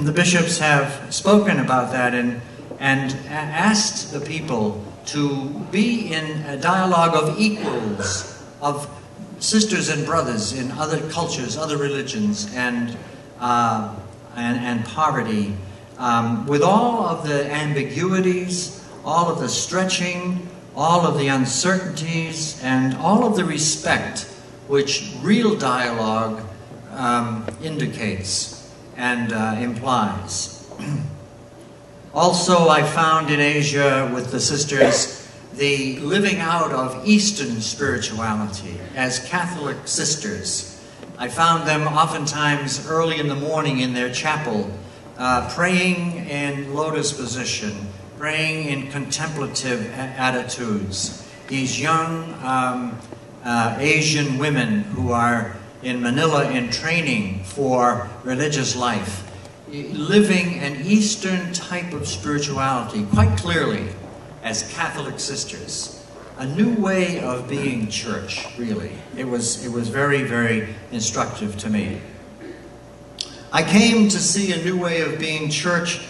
the bishops have spoken about that and asked the people to be in a dialogue of equals, of sisters and brothers in other cultures, other religions, and poverty, with all of the ambiguities, all of the stretching, all of the uncertainties, and all of the respect which real dialogue indicates and implies. Also, I found in Asia with the sisters the living out of Eastern spirituality as Catholic sisters. I found them oftentimes early in the morning in their chapel, praying in lotus position, praying in contemplative attitudes. These young Asian women who are in Manila in training for religious life, living an Eastern type of spirituality quite clearly as Catholic sisters. A new way of being church, really. It was very, very instructive to me. I came to see a new way of being church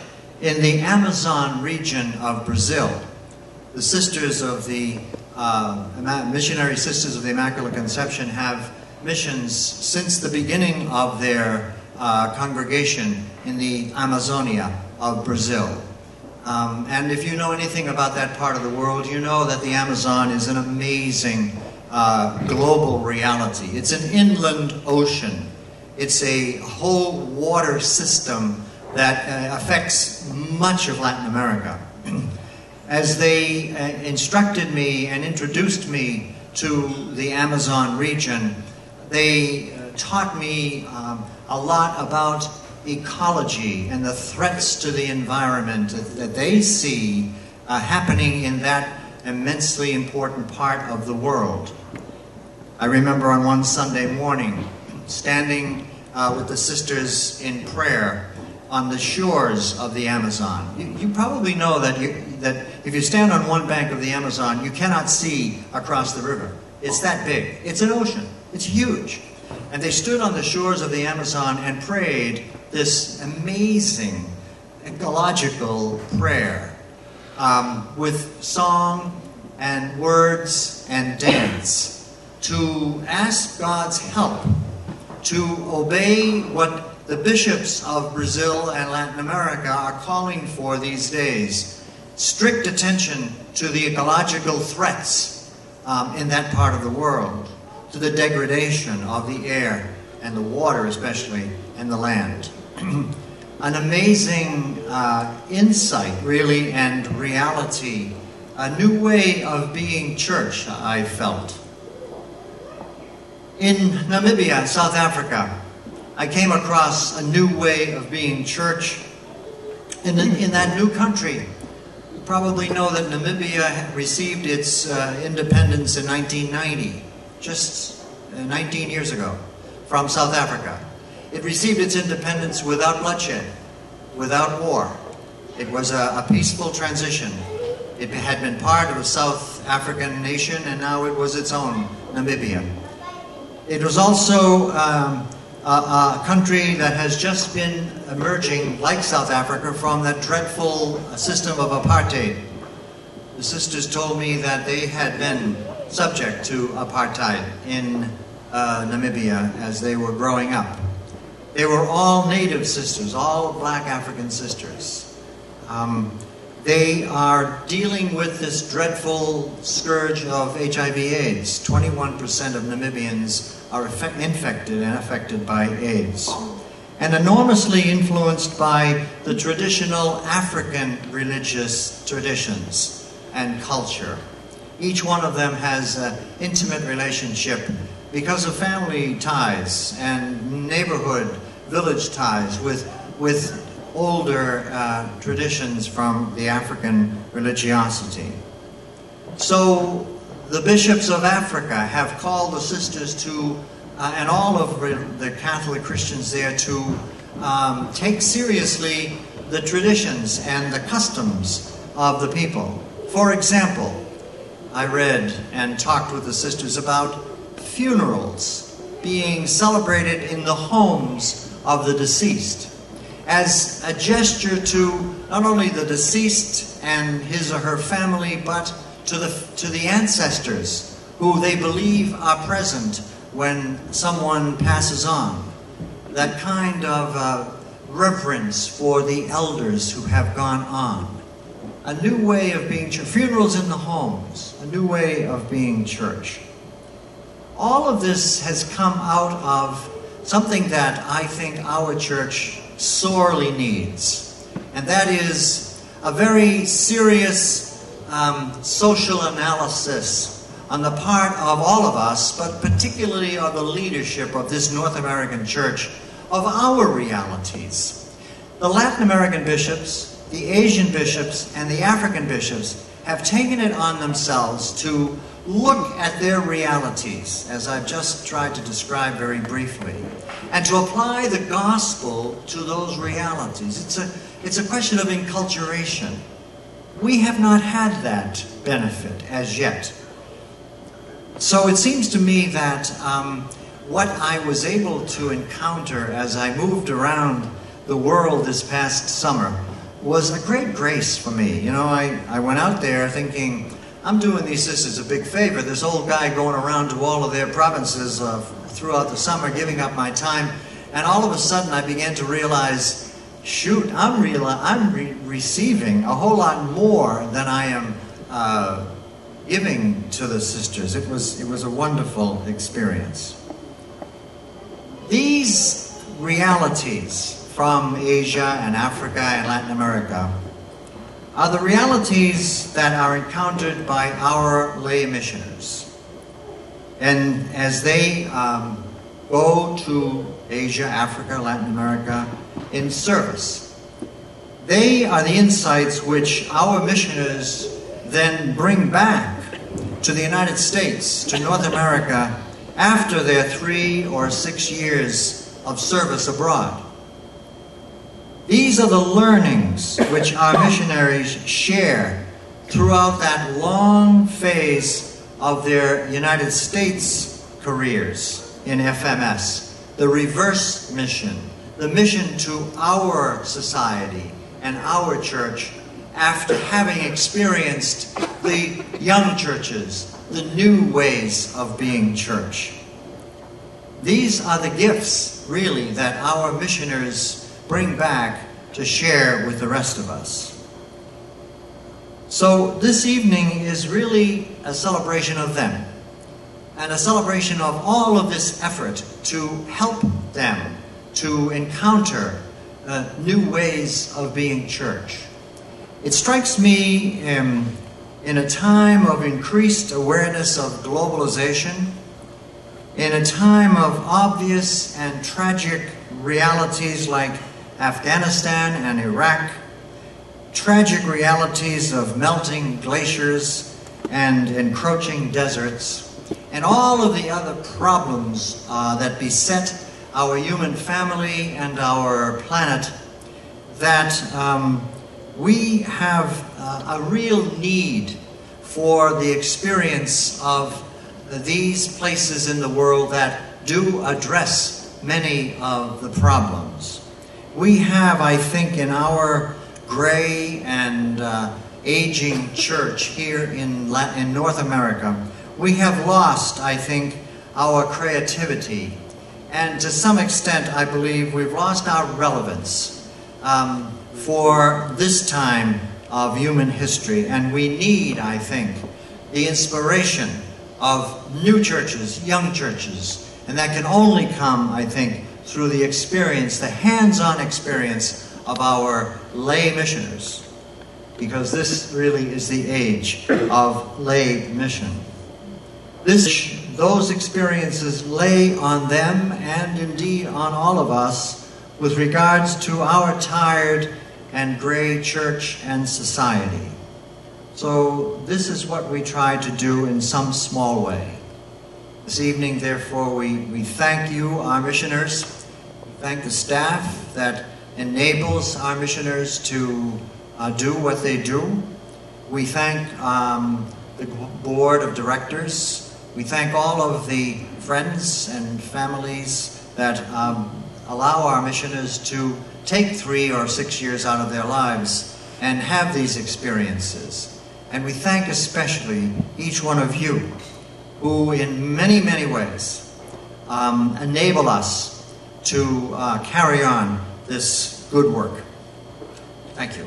in the Amazon region of Brazil. The sisters of the Missionary Sisters of the Immaculate Conception have missions since the beginning of their congregation in the Amazonia of Brazil. And if you know anything about that part of the world, you know that the Amazon is an amazing global reality. It's an inland ocean. It's a whole water system that affects much of Latin America. As they instructed me and introduced me to the Amazon region, they taught me a lot about ecology and the threats to the environment that they see happening in that immensely important part of the world. I remember on one Sunday morning standing with the sisters in prayer on the shores of the Amazon. You probably know that if you stand on one bank of the Amazon, you cannot see across the river. It's that big. It's an ocean. It's huge. And they stood on the shores of the Amazon and prayed this amazing ecological prayer with song and words and dance to ask God's help to obey what the bishops of Brazil and Latin America are calling for these days. Strict attention to the ecological threats in that part of the world, to the degradation of the air and the water especially, and the land. An amazing insight, really, and reality. A new way of being church, I felt. In Namibia, South Africa, I came across a new way of being church in that new country. You probably know that Namibia received its independence in 1990, just 19 years ago, from South Africa. It received its independence without bloodshed, without war. It was a peaceful transition. It had been part of a South African nation, and now it was its own, Namibia. It was also a country that has just been emerging, like South Africa, from that dreadful system of apartheid. The sisters told me that they had been subject to apartheid in Namibia as they were growing up. They were all native sisters, all black African sisters. They are dealing with this dreadful scourge of HIV/AIDS. 21% of Namibians are infected and affected by AIDS. And enormously influenced by the traditional African religious traditions and culture. Each one of them has an intimate relationship because of family ties and neighborhood, village ties with older traditions from the African religiosity. So the bishops of Africa have called the sisters to, and all of the Catholic Christians there, to take seriously the traditions and the customs of the people. For example, I read and talked with the sisters about funerals being celebrated in the homes of the deceased. as a gesture to not only the deceased and his or her family, but to the ancestors who they believe are present when someone passes on. That kind of reverence for the elders who have gone on. A new way of being church. Funerals in the homes. A new way of being church. All of this has come out of something that I think our church sorely needs. And that is a very serious social analysis on the part of all of us, but particularly of the leadership of this North American church, of our realities. The Latin American bishops, the Asian bishops, and the African bishops have taken it on themselves to look at their realities, as I've just tried to describe very briefly, and to apply the gospel to those realities. It's a question of enculturation. We have not had that benefit as yet. So it seems to me that what I was able to encounter as I moved around the world this past summer was a great grace for me. You know, I went out there thinking, I'm doing these sisters a big favor. This old guy going around to all of their provinces throughout the summer, giving up my time. And all of a sudden I began to realize, shoot, I'm receiving a whole lot more than I am giving to the sisters. It was a wonderful experience. These realities from Asia and Africa and Latin America are the realities that are encountered by our lay missioners. And as they go to Asia, Africa, Latin America in service, they are the insights which our missioners then bring back to the United States, to North America, after their 3 or 6 years of service abroad. These are the learnings which our missionaries share throughout that long phase of their United States careers in FMS, the reverse mission, the mission to our society and our church after having experienced the young churches, the new ways of being church. These are the gifts, really, that our missioners bring back to share with the rest of us. So this evening is really a celebration of them, and a celebration of all of this effort to help them to encounter new ways of being church. It strikes me in a time of increased awareness of globalization, in a time of obvious and tragic realities like Afghanistan and Iraq, tragic realities of melting glaciers and encroaching deserts, and all of the other problems that beset our human family and our planet, that we have a real need for the experience of these places in the world that do address many of the problems. We have, I think, in our gray and aging church here in North America, we have lost, I think, our creativity. And to some extent, I believe, we've lost our relevance for this time of human history. And we need, I think, the inspiration of new churches, young churches. And that can only come, I think, through the experience, the hands-on experience of our lay missioners. Because this really is the age of lay mission. Those experiences lay on them and indeed on all of us with regards to our tired and gray church and society. So this is what we try to do in some small way. This evening, therefore, we thank you, our missioners. We thank the staff that enables our missioners to do what they do. We thank the board of directors. We thank all of the friends and families that allow our missioners to take 3 or 6 years out of their lives and have these experiences. And we thank especially each one of you who in many, many ways enable us to carry on this good work. Thank you.